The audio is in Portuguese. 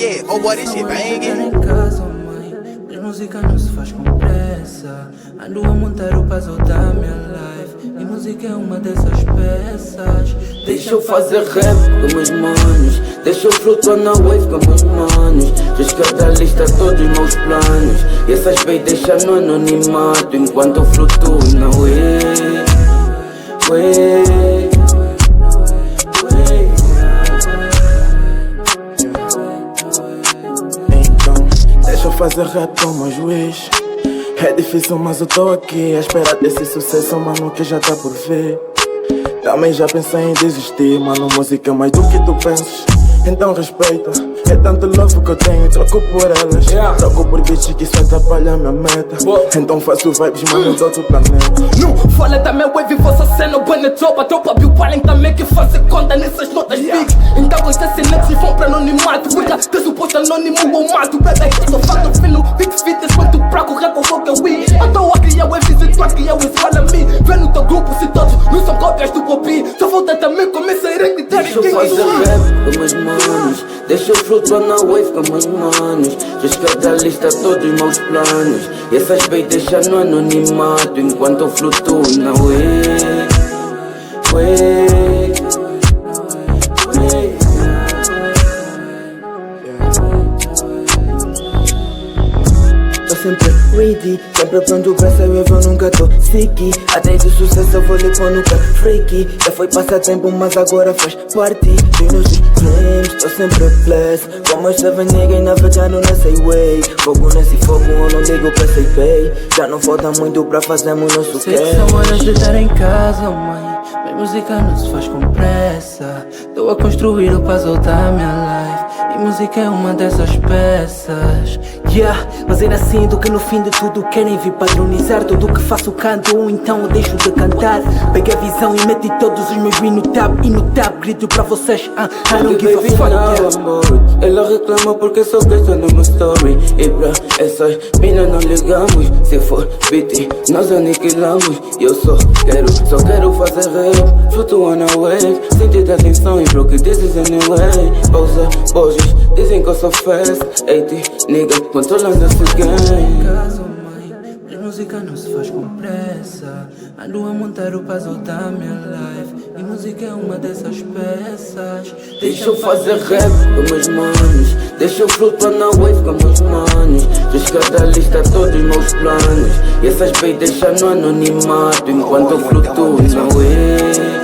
yeah. Oh boy, this shit banging. Em casa, mãe, mas música não se faz com pressa. Ando a montar o puzzle da minha life e música é uma dessas peças. Deixa eu fazer rap com meus manos, deixa eu flutuar na wave com meus manos. Riscar da lista todos os meus planos e essas baby deixa no anonimato enquanto eu flutuo na wave. Então, deixa eu fazer rap como juiz. É difícil, mas eu tô aqui a esperar desse sucesso, mano, que já tá por ver. Também já pensei em desistir, mano, música é mais do que tu pensas. Então respeita, é tanto love que eu tenho, troco por elas. Troco por bitches que isso atrapalha minha meta. Então faço vibes, mano, de outro planeta. Não fala da minha wave, vossa cena, boa tropa. Tropa Bill Pallen também que faz conta nessas notas big. Então com esta cena que vão pra anonimato, porque te suposto anônimo ou mato. Bebê, só falta fino, big fitas, quanto pra correr com qualquer win. Eu tô a criar waves e tu a criar waves, fala me. Vê no teu grupo se todos não são cópias do Popi. Só falta também começar a hereditar. Deixa eu fazer rap com meus manos, deixa eu flutuar na wave com meus manos. Riscar da lista todos os meus planos e essas baby deixa no anonimato enquanto eu flutuo na wave. Tô sempre ready, sempre pronto pra sair, eu nunca tô sick. Atrás do sucesso eu vou lhe pôr no freaky. Já foi passatempo, mas agora faz parte dos nossos dreams. Tô sempre blessed, como eu estava ninguém navegando nessa way. Fogo nesse fogo, eu não ligo pra ser pay. Já não falta muito pra fazermos nosso Sei que são horas de estar em casa, mãe, mas música não se faz com pressa. Tô a construir o puzzle da minha life e música é uma dessas peças. Yeah, mas ainda sinto que no fim de tudo querem vir padronizar tudo o que faço canto ou então eu deixo de cantar. Peguei a visão e meti todos os meus no tab e no tab grito pra vocês, I don't give a fuck, yeah. Ela reclama porque só questão no meu story. E pra essas minas não ligamos. Se for beat, nós aniquilamos. E eu só quero fazer rap, flutuar na wave, sentir a tensão e bro que this is anyway. Ouça bojos, dizem que eu sou fast 80, nigga, controlando esse game. Caso, mãe, mas música não se faz com pressa. Ando a montar o puzzle da minha life e música é uma dessas peças. Deixa eu fazer rap com meus manos, deixa eu flutuar na wave com meus manos. Riscar da lista todos os meus planos e essas baby deixa no anonimato enquanto eu flutuo na wave.